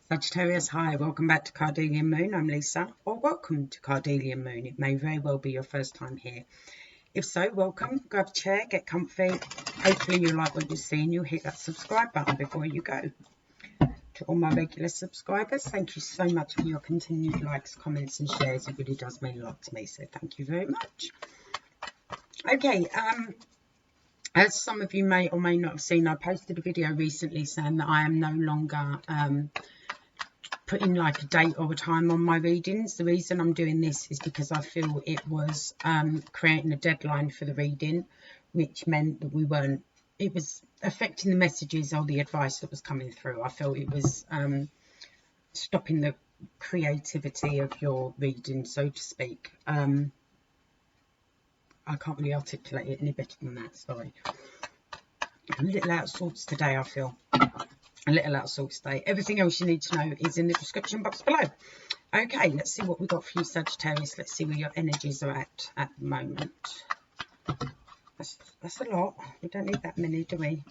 Sagittarius, hi, welcome back to Cardelian Moon. I'm Lisa, or welcome to Cardelian Moon. It may very well be your first time here. If so, welcome. Grab a chair, get comfy. Hopefully you like what you're seeing. You'll hit that subscribe button before you go. To all my regular subscribers, thank you so much for your continued likes, comments and shares. It really does mean a lot to me, so thank you very much. Okay, as some of you may or may not have seen, I posted a video recently saying that I am no longer putting like a date or a time on my readings. The reason I'm doing this is because I feel it was creating a deadline for the reading, which meant that it was affecting the messages or the advice that was coming through. I felt it was stopping the creativity of your reading, so to speak. I can't really articulate it any better than that, sorry. I'm a little out of sorts today, I feel. A little out of sorts today. Everything else you need to know is in the description box below. Okay, let's see what we've got for you, Sagittarius. Let's see where your energies are at the moment. That's a lot. We don't need that many, do we?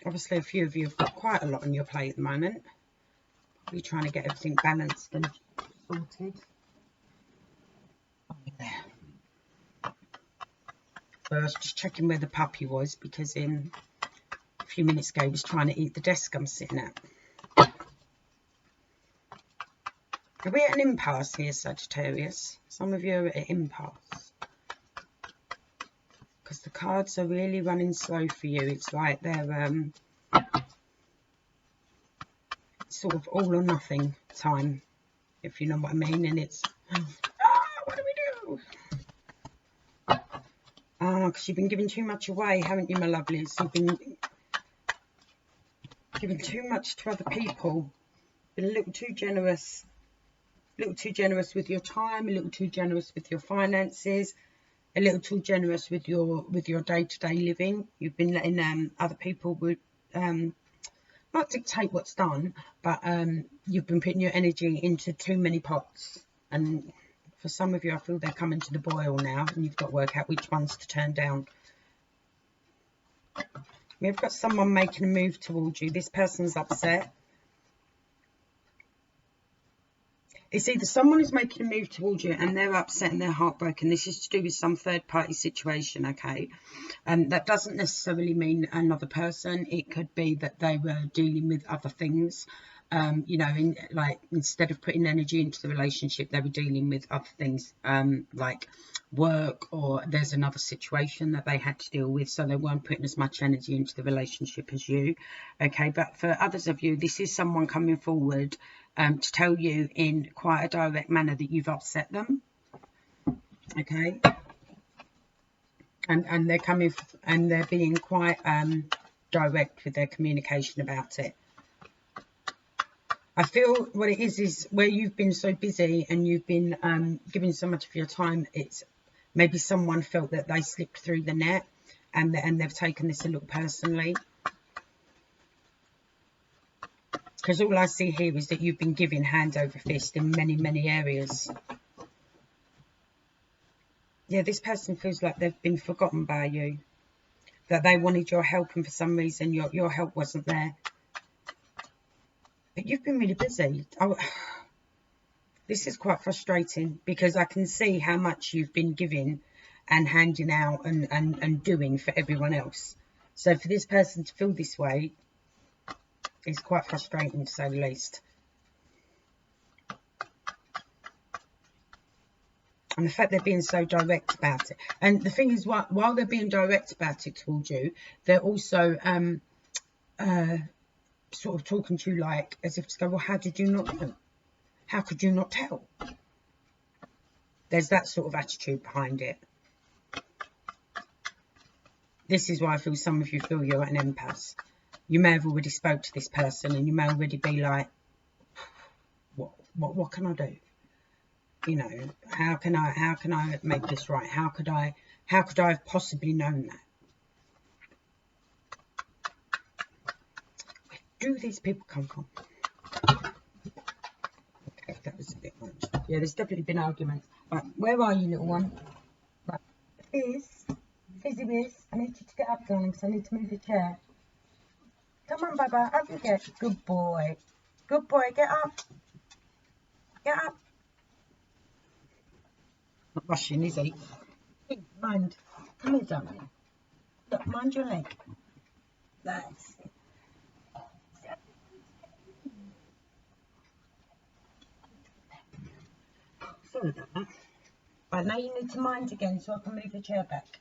Obviously, a few of you have got quite a lot on your plate at the moment. Probably trying to get everything balanced and sorted. Oh, yeah. So I was just checking where the puppy was, because a few minutes ago he was trying to eat the desk I'm sitting at. Are we at an impasse here, Sagittarius? Some of you are at an impasse. Because the cards are really running slow for you. It's like they're sort of all or nothing time, if you know what I mean. And it's, what do we do? Because you've been giving too much away, haven't you, my lovelies? You've been giving too much to other people. Been a little too generous. A little too generous with your time, a little too generous with your finances, a little too generous with your day-to-day living. You've been letting other people not dictate what's done, but you've been putting your energy into too many pots. And for some of you, I feel they're coming to the boil now, and you've got to work out which ones to turn down. We've got someone making a move towards you. This person's upset. It's either someone is making a move towards you and they're upset and they're heartbroken. This is to do with some third-party situation, okay? That doesn't necessarily mean another person. It could be that they were dealing with other things. You know, instead of putting energy into the relationship, they were dealing with other things, like work, or there's another situation that they had to deal with, so they weren't putting as much energy into the relationship as you, okay? But for others of you, this is someone coming forward to tell you in quite a direct manner that you've upset them, okay? And they're coming and they're being quite direct with their communication about it. I feel what it is where you've been so busy and you've been giving so much of your time, it's maybe someone felt that they slipped through the net and they've taken this a little personally. Because all I see here is that you've been giving hand over fist in many, many areas. Yeah, this person feels like they've been forgotten by you. That they wanted your help and for some reason your help wasn't there. But you've been really busy. This is quite frustrating because I can see how much you've been giving and handing out and doing for everyone else. So for this person to feel this way, it's quite frustrating to say the least. And the fact they're being so direct about it. And the thing is, while they're being direct about it towards you, they're also sort of talking to you like as if to go, well, how did you not know? How could you not tell? There's that sort of attitude behind it. This is why I feel some of you feel you're at an impasse. You may have already spoke to this person and you may already be like, what can I do? You know, how can I make this right? How could I have possibly known that? Where do these people come from? Okay, that was a bit much. Yeah, there's definitely been arguments. Right, where are you, little one? Right, Fizzy Wiz, I need you to get up, darling, because I need to move your chair. Come on, Baba, up you get. Good boy. Good boy, get up. Get up. Not rushing, is he? Mind. Come here, darling. Look, mind your leg. That's it. Sorry about that. Right, now you need to mind again so I can move the chair back.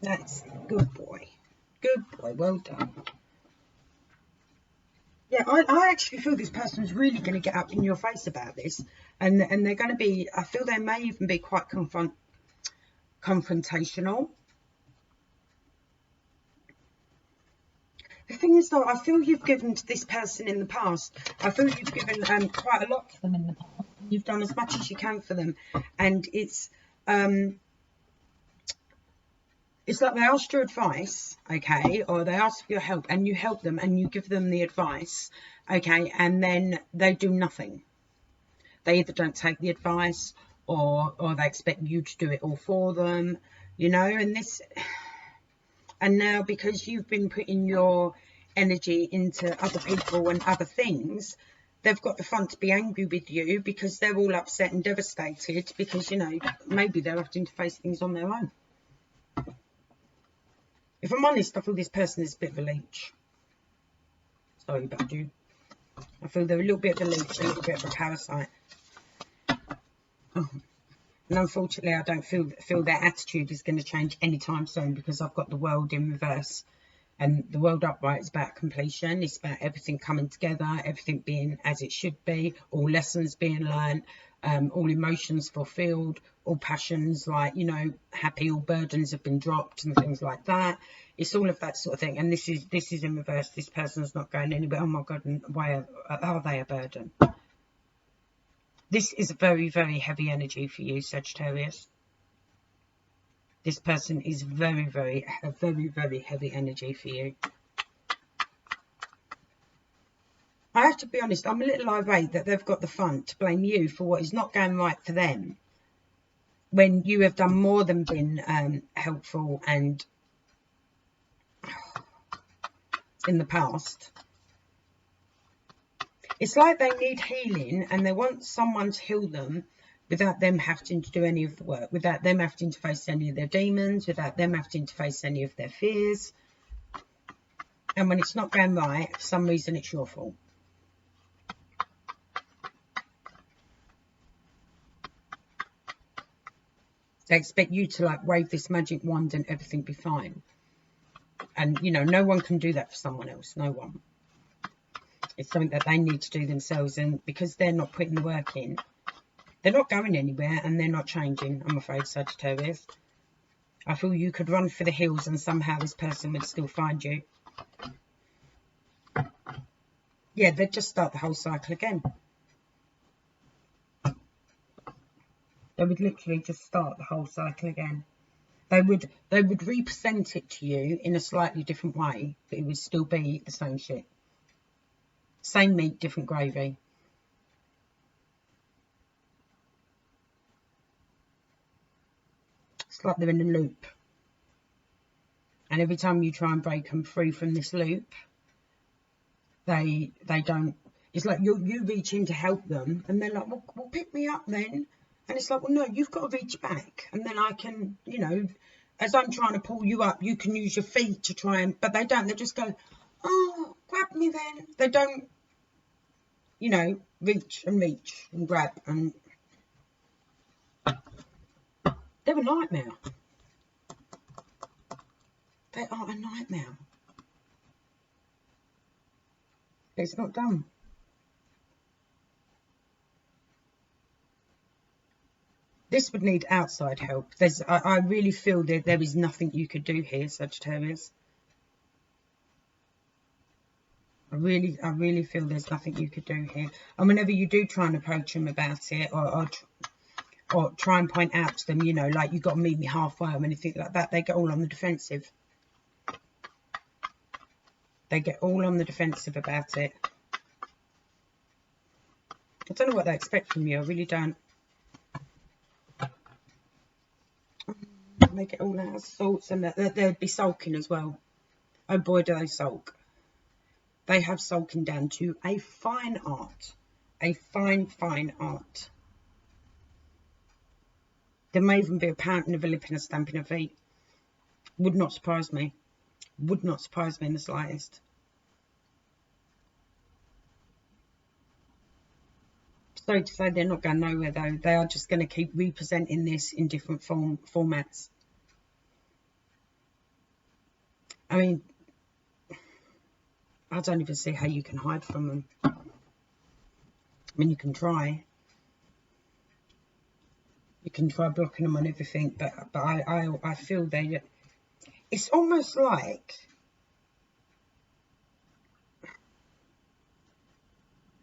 That's it. Good boy. Good boy, well done. Yeah, I actually feel this person's really going to get up in your face about this, and they're going to be, I feel they may even be quite confrontational. The thing is, though, I feel you've given to this person in the past. I feel you've given quite a lot to them in the past. You've done as much as you can for them, and it's like they asked your advice, okay, or they asked for your help, and you help them, and you give them the advice, okay, and then they do nothing. They either don't take the advice, or they expect you to do it all for them, you know, and now because you've been putting your energy into other people and other things, they've got the fun to be angry with you because they're all upset and devastated because, you know, maybe they're having to face things on their own. If I'm honest, I feel this person is a bit of a leech. Sorry about you. I feel they're a little bit of a leech, a little bit of a parasite. Oh. And unfortunately, I don't feel their attitude is going to change anytime soon because I've got the world in reverse. And the world upright is about completion. It's about everything coming together, everything being as it should be, all lessons being learned, all emotions fulfilled, all passions, like, you know, happy, all burdens have been dropped and things like that. It's all of that sort of thing. And this is in reverse. This person's not going anywhere. Oh my God, why are they a burden? This is a very, very heavy energy for you, Sagittarius. This person is very, very heavy energy for you. I have to be honest, I'm a little irate that they've got the fun to blame you for what is not going right for them when you have done more than been helpful and in the past. It's like they need healing and they want someone to heal them without them having to do any of the work, without them having to face any of their demons, without them having to face any of their fears. And when it's not going right, for some reason it's your fault. They expect you to like wave this magic wand and everything be fine. And, you know, no one can do that for someone else. No one. It's something that they need to do themselves. And because they're not putting the work in, they're not going anywhere and they're not changing, I'm afraid, Sagittarius. I feel you could run for the hills and somehow this person would still find you. Yeah, they'd just start the whole cycle again. They would literally just start the whole cycle again. They would represent it to you in a slightly different way, but it would still be the same shit. Same meat, different gravy. It's like they're in a loop. And every time you try and break them free from this loop, they don't. It's like you reach in to help them and they're like, well, pick me up then. And it's like, well, no, you've got to reach back. And then I can, you know, as I'm trying to pull you up, you can use your feet to try and, but they don't. They just go, oh, grab me then. They don't, you know, reach and grab. And they're a nightmare. They are a nightmare. It's not done. This would need outside help. I really feel that there is nothing you could do here, Sagittarius. I really feel there's nothing you could do here. And whenever you do try and approach them about it, or try and point out to them, you know, like, you've got to meet me halfway or anything like that, they get all on the defensive. They get all on the defensive about it. I don't know what they expect from you. I really don't. They get all out of sorts, and they'd be sulking as well. Oh boy, do they sulk. They have sulking down to a fine art. A fine, fine art. There may even be a pouting of a lip and a stamping of feet. Would not surprise me. Would not surprise me in the slightest. So to say they're not going nowhere though. They are just going to keep representing this in different formats. I mean, I don't even see how you can hide from them. I mean, you can try. You can try blocking them on everything, but I feel they... It's almost like...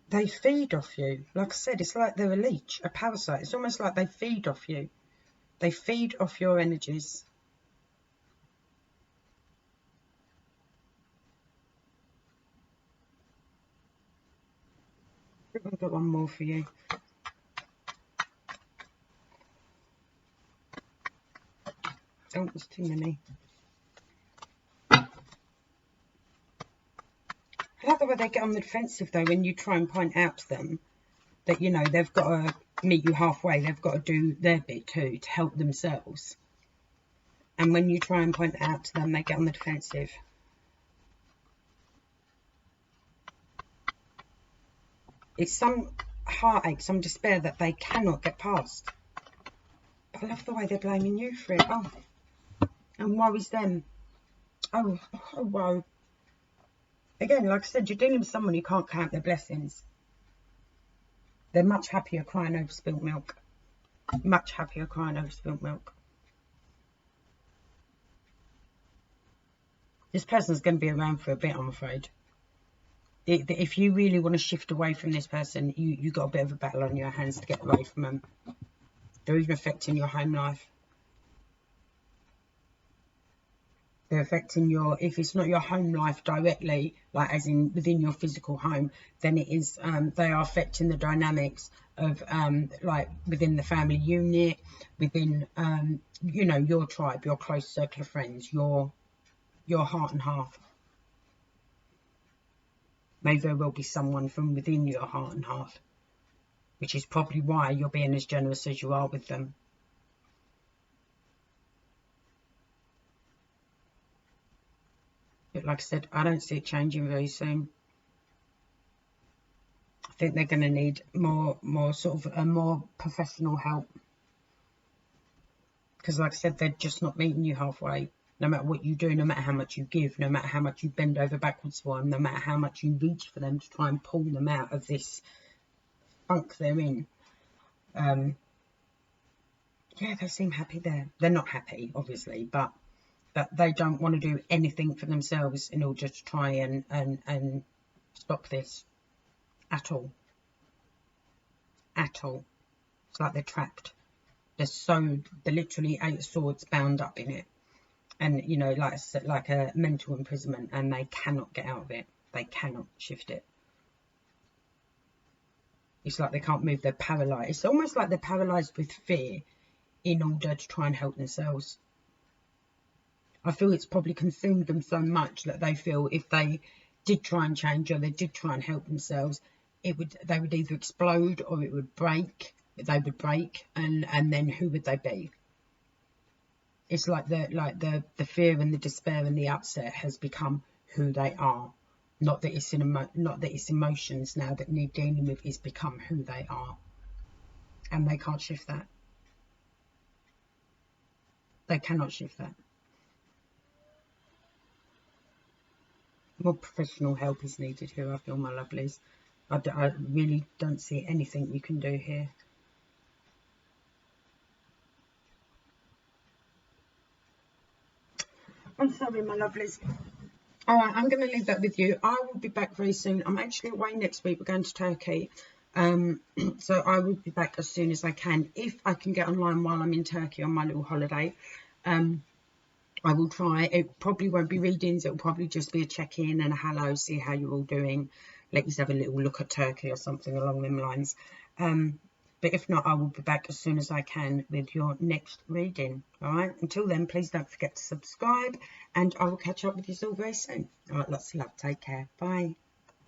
they feed off you. Like I said, it's like they're a leech, a parasite. It's almost like they feed off you. They feed off your energies. I've got one more for you. Oh, there's too many. I love the way they get on the defensive though when you try and point out to them that, you know, they've got to meet you halfway. They've got to do their bit too to help themselves. And when you try and point it out to them, they get on the defensive. It's some heartache, some despair that they cannot get past. But I love the way they're blaming you for it. Oh, and worries them. Oh, wow. Again, like I said, you're dealing with someone who can't count their blessings. They're much happier crying over spilt milk. Much happier crying over spilt milk. This person's going to be around for a bit, I'm afraid. If you really want to shift away from this person, you got a bit of a battle on your hands to get away from them. They're even affecting your home life. They're affecting your, if it's not your home life directly, like as in within your physical home, then it is, they are affecting the dynamics of, like within the family unit, within, you know, your tribe, your close circle of friends, your heart and half. May very well be someone from within your heart and half, which is probably why you're being as generous as you are with them. But like I said, I don't see it changing very soon. I think they're going to need more sort of a more professional help. Because like I said, they're just not meeting you halfway. No matter what you do, no matter how much you give, no matter how much you bend over backwards for them, no matter how much you reach for them to try and pull them out of this funk they're in. Yeah, they seem happy there. They're not happy, obviously, but they don't want to do anything for themselves in order to try and stop this at all. At all. It's like they're trapped. They're literally 8 swords bound up in it. And, you know, like a mental imprisonment, and they cannot get out of it. They cannot shift it. It's like they can't move. They're paralysed. It's almost like they're paralysed with fear in order to try and help themselves. I feel it's probably consumed them so much that they feel if they did try and change or they did try and help themselves, they would either explode or it would break. They would break, and then who would they be? It's like the fear and the despair and the upset has become who they are. Not that it's emotions now that need dealing with. It's become who they are, and they can't shift that. They cannot shift that. More professional help is needed here, I feel, my lovelies. I really don't see anything you can do here. I'm sorry, my lovelies. All right, I'm going to leave that with you. I will be back very soon. I'm actually away next week. We're going to Turkey. So I will be back as soon as I can. If I can get online while I'm in Turkey on my little holiday, I will try. It probably won't be readings. It will probably just be a check-in and a hello, see how you're all doing. Let you have a little look at Turkey or something along them lines. But But if not, I will be back as soon as I can with your next reading. All right. Until then, please don't forget to subscribe, and I will catch up with you all very soon. All right. Lots of love. Take care. Bye.